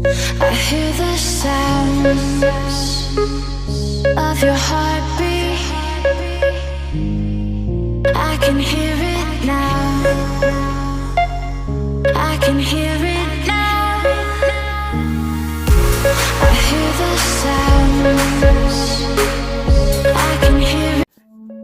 I hear the sounds of your heartbeat. I can hear it now. I can hear it now. I hear the sounds. I can hear it.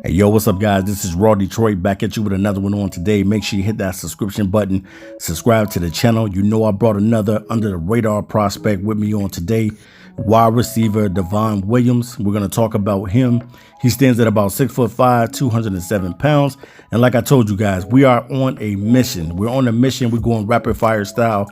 Hey, yo, what's up, guys? This is Raw Detroit back at you with another one on today. Make sure you hit that subscription button, subscribe to the channel. You know I brought another under the radar prospect with me on today, wide receiver Devon Williams. We're going to talk about him. He stands at about 6'5", 207 pounds. And like I told you guys, we are on a mission. We're on a mission. We're going rapid fire style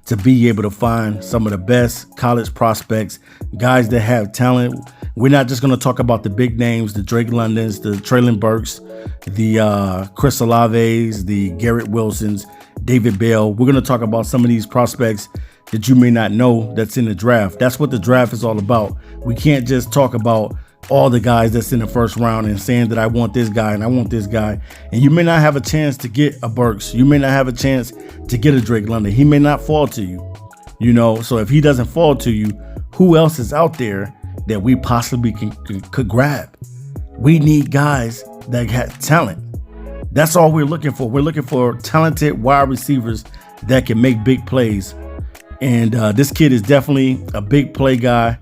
to be able to find some of the best college prospects, guys that have talent. We're not just going to talk about the big names, the Drake Londons, the Traylon Burks, the Chris Olaves, the Garrett Wilsons, David Bell. We're going to talk about some of these prospects that you may not know that's in the draft. That's what the draft is all about. We can't just talk about all the guys that's in the first round and saying that I want this guy and I want this guy. And you may not have a chance to get a Burks. You may not have a chance to get a Drake London. He may not fall to you, you know. So if he doesn't fall to you, who else is out there that we possibly could grab? We need guys that have talent. That's all we're looking for. We're looking for talented wide receivers that can make big plays. And this kid is definitely a big play guy,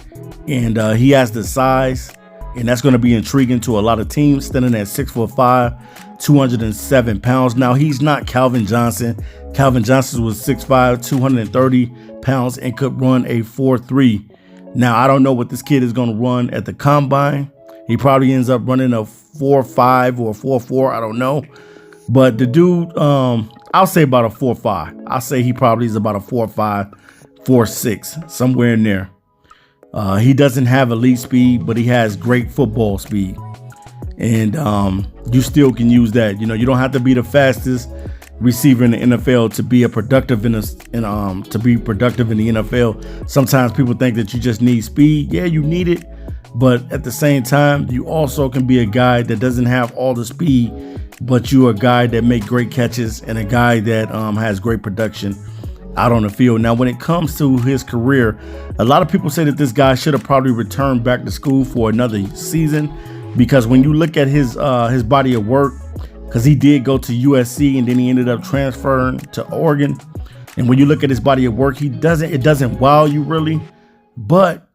and he has the size, and that's going to be intriguing to a lot of teams. Standing at 6'5", 207 pounds. Now, he's not Calvin Johnson. Calvin Johnson was 6'5", 230 pounds and could run a 4.3. Now, I don't know what this kid is going to run at the combine. He probably ends up running a 4.5 or a 4.4. I don't know. But the dude, I'll say about a 4.5. I'll say he probably is about a 4.5, 4.6, somewhere in there. He doesn't have elite speed, but he has great football speed. And you still can use that. You know, you don't have to be the fastest receiver in the NFL to be productive in the NFL. Sometimes people think that you just need speed. Yeah, you need it, but at the same time, you also can be a guy that doesn't have all the speed, but you're a guy that make great catches and a guy that has great production out on the field. Now, when it comes to his career, a lot of people say that this guy should have probably returned back to school for another season, because when you look at his body of work, because he did go to USC and then he ended up transferring to Oregon. And when you look at his body of work, it doesn't wow you really. But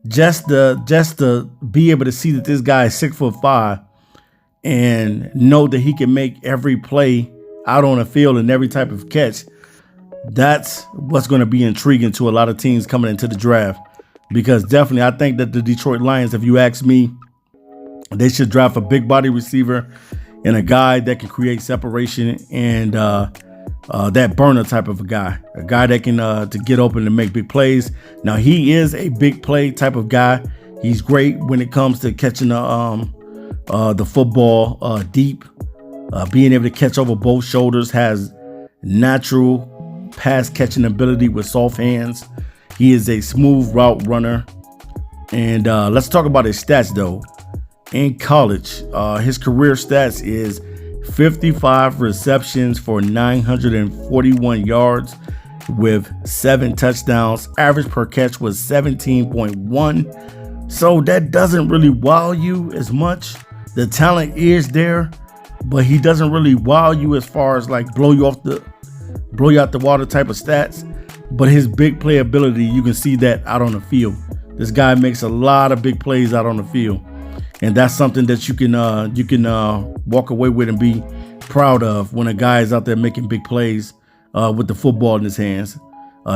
just to be able to see that this guy is 6'5" and know that he can make every play out on the field and every type of catch, that's what's going to be intriguing to a lot of teams coming into the draft. Because definitely, I think that the Detroit Lions, if you ask me, they should draft a big body receiver and a guy that can create separation and that burner type of a guy that can to get open and make big plays. Now, he is a big play type of guy. He's great when it comes to catching the football deep, being able to catch over both shoulders, has natural pass catching ability with soft hands. He is a smooth route runner. And let's talk about his stats though. In college, his career stats is 55 receptions for 941 yards with 7 touchdowns. Average per catch was 17.1. So that doesn't really wow you as much. The talent is there, but he doesn't really wow you as far as like blow you out the water type of stats. But his big play ability, you can see that out on the field. This guy makes a lot of big plays out on the field. And that's something that you can walk away with and be proud of when a guy is out there making big plays with the football in his hands.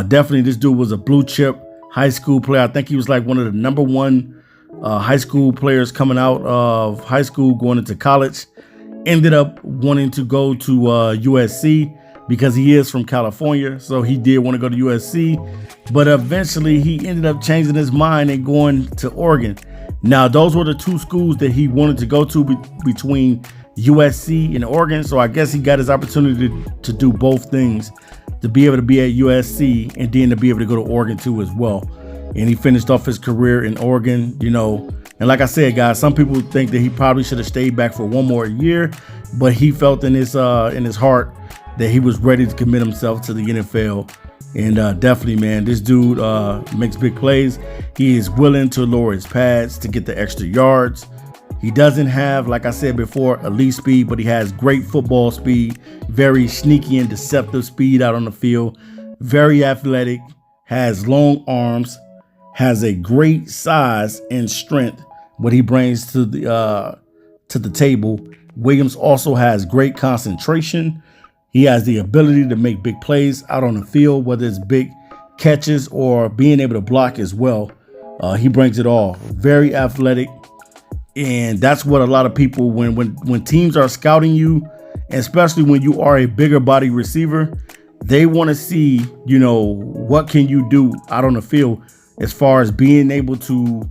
Definitely, this dude was a blue chip high school player. I think he was like one of the #1 high school players coming out of high school, going into college. Ended up wanting to go to USC because he is from California. So he did want to go to USC. But eventually, he ended up changing his mind and going to Oregon. Now, those were the two schools that he wanted to go to between USC and Oregon. So I guess he got his opportunity to do both things, to be able to be at USC and then to be able to go to Oregon too as well. And he finished off his career in Oregon, you know. And like I said, guys, some people think that he probably should have stayed back for one more year, but he felt in his heart that he was ready to commit himself to the NFL And definitely, man, this dude makes big plays. He is willing to lower his pads to get the extra yards. He doesn't have, like I said before, elite speed, but he has great football speed, very sneaky and deceptive speed out on the field, very athletic, has long arms, has a great size and strength, what he brings to the table. Williams also has great concentration. He has the ability to make big plays out on the field, whether it's big catches or being able to block as well. He brings it all. Very athletic. And that's what a lot of people, when teams are scouting you, especially when you are a bigger body receiver, they want to see, what can you do out on the field as far as being able to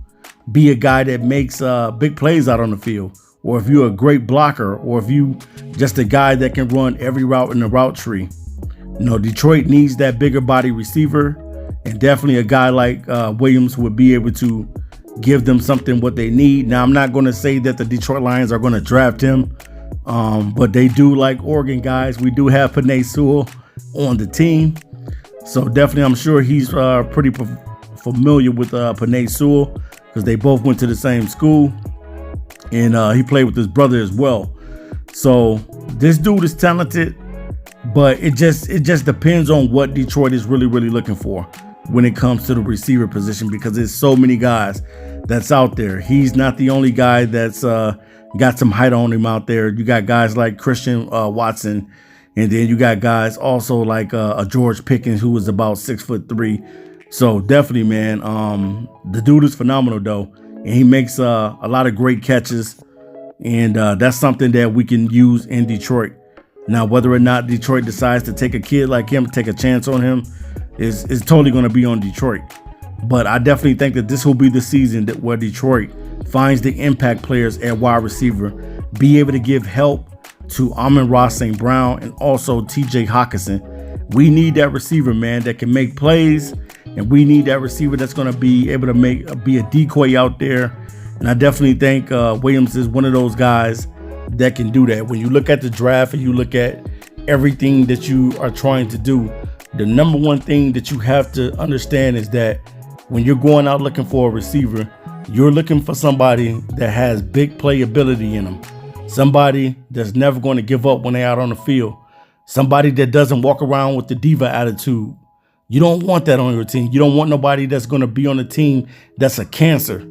be a guy that makes big plays out on the field, or if you're a great blocker, or if you just a guy that can run every route in the route tree. Detroit needs that bigger body receiver, and definitely a guy like Williams would be able to give them something what they need. Now, I'm not going to say that the Detroit Lions are going to draft him, but they do like Oregon guys. We do have Penei Sewell on the team, so definitely I'm sure he's pretty familiar with Penei Sewell, because they both went to the same school, and he played with his brother as well. So this dude is talented, but it just depends on what Detroit is really looking for when it comes to the receiver position, because there's so many guys that's out there. He's not the only guy that's got some height on him out there. You got guys like Christian Watson, and then you got guys also like a George Pickens, who was about 6'3". So definitely, man, the dude is phenomenal though, and he makes a lot of great catches, and that's something that we can use in Detroit. Now, whether or not Detroit decides to take a kid like him, take a chance on him, is totally going to be on Detroit. But I definitely think that this will be the season where Detroit finds the impact players at wide receiver, be able to give help to Amon-Ra St. Brown and also TJ Hawkinson. We need that receiver, man, that can make plays, and we need that receiver that's going to be able to be a decoy out there. And I definitely think Williams is one of those guys that can do that. When you look at the draft and you look at everything that you are trying to do, the number one thing that you have to understand is that when you're going out looking for a receiver, you're looking for somebody that has big playability in them. Somebody that's never going to give up when they're out on the field. Somebody that doesn't walk around with the diva attitude. You don't want that on your team. You don't want nobody that's going to be on the team that's a cancer.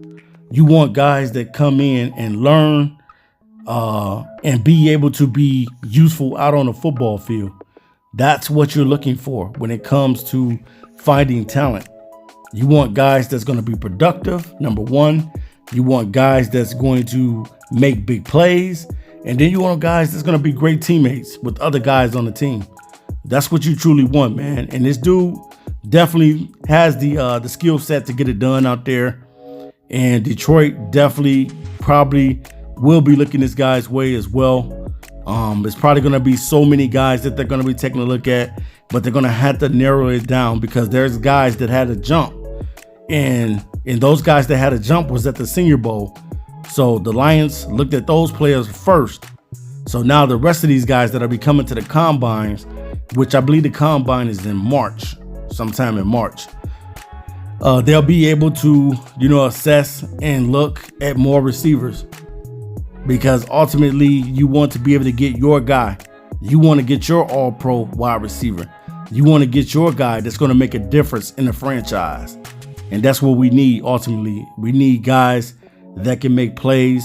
You want guys that come in and learn and be able to be useful out on the football field. That's what you're looking for when it comes to finding talent. You want guys that's going to be productive, number one. You want guys that's going to make big plays. And then you want guys that's going to be great teammates with other guys on the team. That's what you truly want, man. And this dude definitely has the skill set to get it done out there. And Detroit definitely probably will be looking this guy's way as well. There's probably going to be so many guys that they're going to be taking a look at, but they're going to have to narrow it down, because there's guys that had a jump, and those guys that had a jump was at the Senior Bowl. So the Lions looked at those players first. So now the rest of these guys that are coming to the combines, which I believe the combine is in March, sometime in March, they'll be able to, assess and look at more receivers. Because ultimately, you want to be able to get your guy. You want to get your all-pro wide receiver. You want to get your guy that's going to make a difference in the franchise. And that's what we need ultimately. We need guys that can make plays,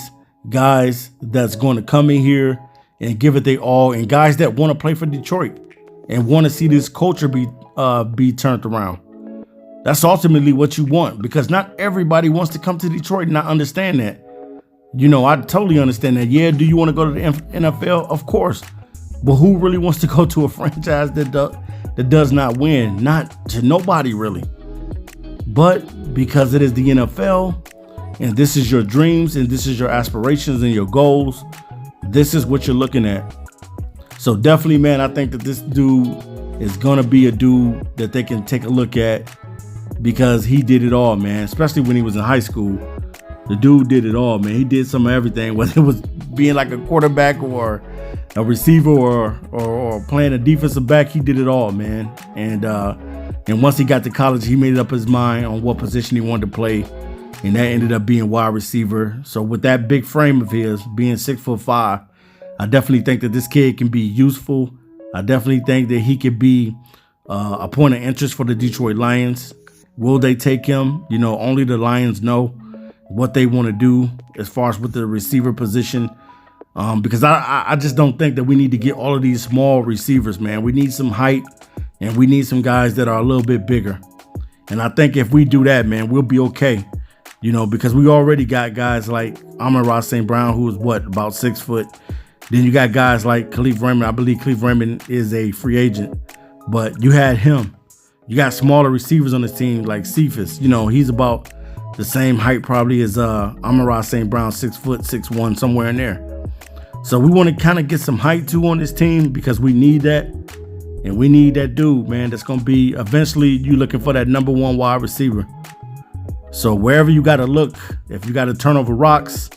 guys that's going to come in here and give it their all, and guys that want to play for Detroit and want to see this culture be turned around. That's ultimately what you want, because not everybody wants to come to Detroit, and I understand that. I totally understand that. Yeah, do you want to go to the NFL? Of course. But who really wants to go to a franchise that does not win? Not to nobody, really. But because it is the NFL, and this is your dreams, and this is your aspirations and your goals, this is what you're looking at. So definitely, man, I think that this dude is going to be a dude that they can take a look at, because he did it all, man, especially when he was in high school. The dude did it all, man. He did some of everything, whether it was being like a quarterback or a receiver or playing a defensive back. He did it all, man. And And once he got to college, he made up his mind on what position he wanted to play. And that ended up being wide receiver. So with that big frame of his, being 6'5", I definitely think that this kid can be useful. I definitely think that he could be a point of interest for the Detroit Lions. Will they take him? You know, only the Lions know what they want to do as far as with the receiver position. Because I just don't think that we need to get all of these small receivers, man. We need some height, and we need some guys that are a little bit bigger. And I think if we do that, man, we'll be okay. You know, because we already got guys like Amon-Ra St. Brown, who is about 6 foot. Then you got guys like Khalif Raymond. I believe Khalif Raymond is a free agent, but you had him. You got smaller receivers on the team like Cephas. You know, he's about the same height probably as Amon-Ra St. Brown, 6 foot, 6'1", somewhere in there. So we want to kind of get some height too on this team because we need that. And we need that dude, man, that's going to be eventually you looking for that number 1 wide receiver. So wherever you got to look, if you got to turn over rocks,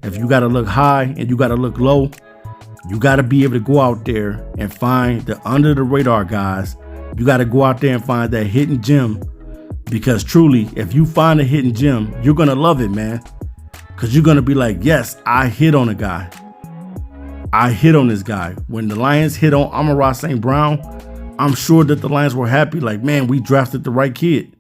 if you got to look high and you got to look low, you got to be able to go out there and find the under the radar guys. You got to go out there and find that hidden gem, because truly, if you find a hidden gem, you're going to love it, man, because you're going to be like, yes, I hit on a guy. I hit on this guy. When the Lions hit on Amon-Ra St. Brown, I'm sure that the Lions were happy, like, man, we drafted the right kid.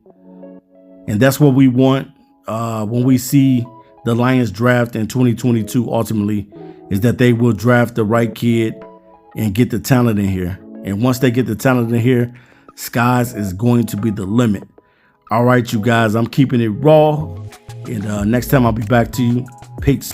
And that's what we want when we see the Lions draft in 2022 ultimately, is that they will draft the right kid and get the talent in here. And once they get the talent in here, skies is going to be the limit. All right, you guys, I'm keeping it raw. And next time I'll be back to you. Peace.